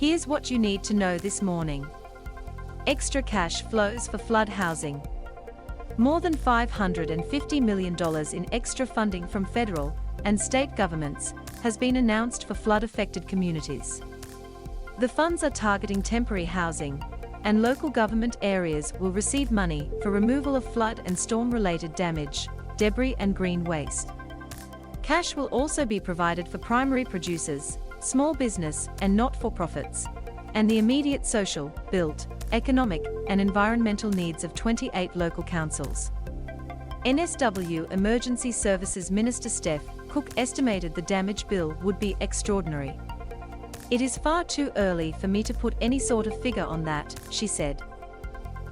Here's what you need to know this morning. Extra cash flows for flood housing. More than $550 million in extra funding from federal and state governments has been announced for flood-affected communities. The funds are targeting temporary housing, and local government areas will receive money for removal of flood and storm-related damage, debris and green waste. Cash will also be provided for primary producers, small business and not-for-profits, and the immediate social, built, economic, and environmental needs of 28 local councils. NSW Emergency Services Minister Steph Cooke estimated the damage bill would be extraordinary. "It is far too early for me to put any sort of figure on that," she said.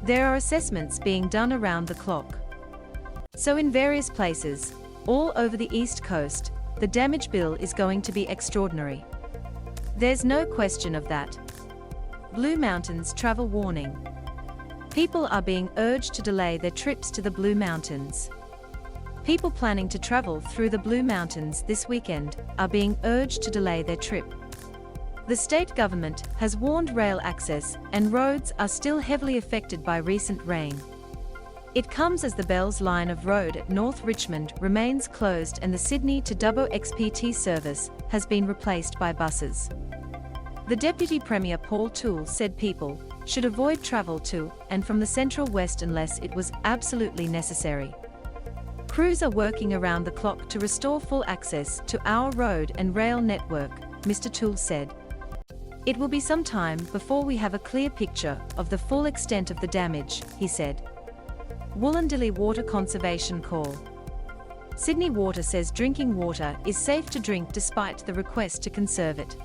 "There are assessments being done around the clock. So in various places, all over the East Coast, the damage bill is going to be extraordinary. There's no question of that." Blue Mountains travel warning. People are being urged to delay their trips to the Blue Mountains. People planning to travel through the Blue Mountains this weekend are being urged to delay their trip. The state government has warned rail access and roads are still heavily affected by recent rain. It comes as the Bells line of road at North Richmond remains closed and the Sydney to Dubbo XPT service has been replaced by buses. The Deputy Premier Paul Toole said people should avoid travel to and from the Central West unless it was absolutely necessary. "Crews are working around the clock to restore full access to our road and rail network," Mr. Toole said. "It will be some time before we have a clear picture of the full extent of the damage," he said. Wollondilly Water Conservation Call. Sydney Water says drinking water is safe to drink despite the request to conserve it.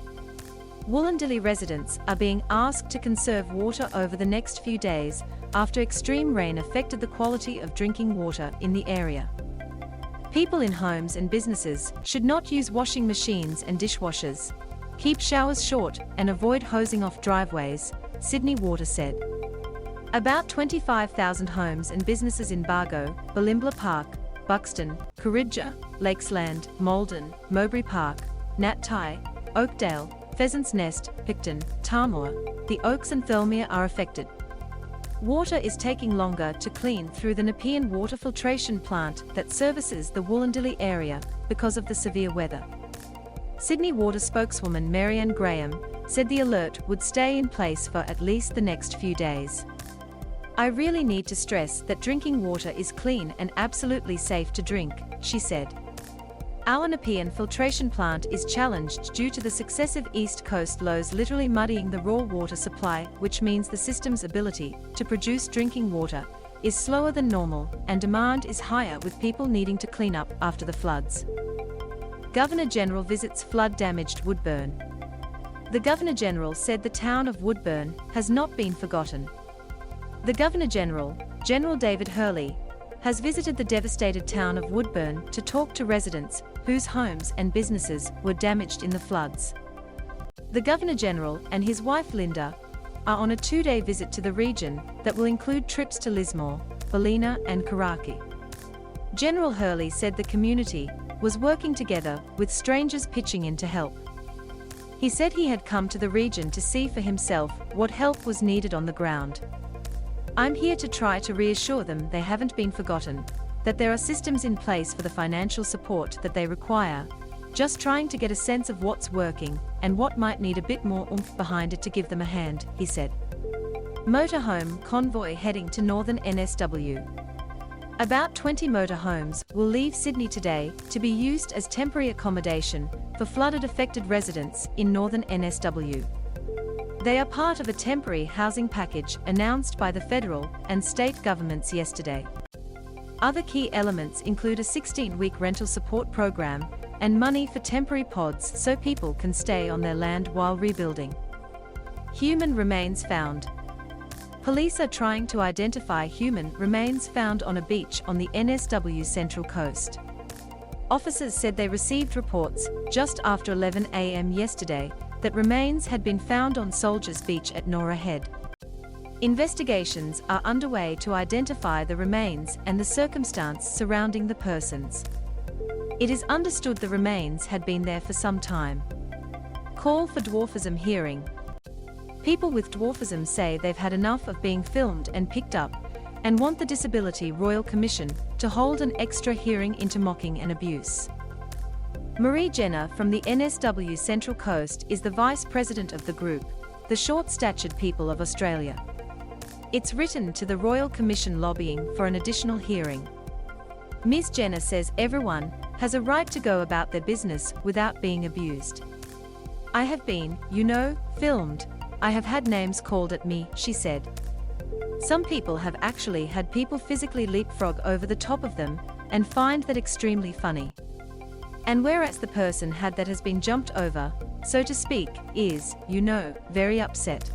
Wollondilly residents are being asked to conserve water over the next few days after extreme rain affected the quality of drinking water in the area. People in homes and businesses should not use washing machines and dishwashers. Keep showers short and avoid hosing off driveways, Sydney Water said. About 25,000 homes and businesses in Bargo, Balimbla Park, Buxton, Coridja, Lakesland, Malden, Mowbray Park, Nat Tai, Oakdale, Pheasants Nest, Picton, Tamworth, the Oaks and Thirlmere are affected. Water is taking longer to clean through the Nepean water filtration plant that services the Wollondilly area because of the severe weather. Sydney Water spokeswoman Marianne Graham said the alert would stay in place for at least the next few days. "I really need to stress that drinking water is clean and absolutely safe to drink," she said. "Our Nepean filtration plant is challenged due to the successive East Coast lows literally muddying the raw water supply, which means the system's ability to produce drinking water is slower than normal and demand is higher with people needing to clean up after the floods." Governor-General visits flood-damaged Woodburn. The Governor-General said the town of Woodburn has not been forgotten. The Governor-General, General David Hurley, has visited the devastated town of Woodburn to talk to residents whose homes and businesses were damaged in the floods. The Governor-General and his wife Linda are on a 2-day visit to the region that will include trips to Lismore, Ballina and Karaki. General Hurley said the community was working together with strangers pitching in to help. He said he had come to the region to see for himself what help was needed on the ground. "I'm here to try to reassure them they haven't been forgotten, that there are systems in place for the financial support that they require, just trying to get a sense of what's working and what might need a bit more oomph behind it to give them a hand," he said. Motorhome convoy heading to northern NSW. About 20 motorhomes will leave Sydney today to be used as temporary accommodation for flooded-affected residents in northern NSW. They are part of a temporary housing package announced by the federal and state governments yesterday. Other key elements include a 16-week rental support program and money for temporary pods so people can stay on their land while rebuilding. Human remains found. Police are trying to identify human remains found on a beach on the NSW Central Coast. Officers said they received reports just after 11 a.m. yesterday that remains had been found on Soldiers Beach at Nora Head. Investigations are underway to identify the remains and the circumstance surrounding the persons. It is understood the remains had been there for some time. Call for dwarfism hearing. People with dwarfism say they've had enough of being filmed and picked up, and want the Disability Royal Commission to hold an extra hearing into mocking and abuse. Marie Jenner from the NSW Central Coast is the vice president of the group, the Short-Statured People of Australia. It's written to the Royal Commission lobbying for an additional hearing. Ms. Jenner says everyone has a right to go about their business without being abused. I have been, filmed. I have had names called at me, she said. Some people have actually had people physically leapfrog over the top of them and find that extremely funny. And whereas the person that has been jumped over, so to speak, is, very upset.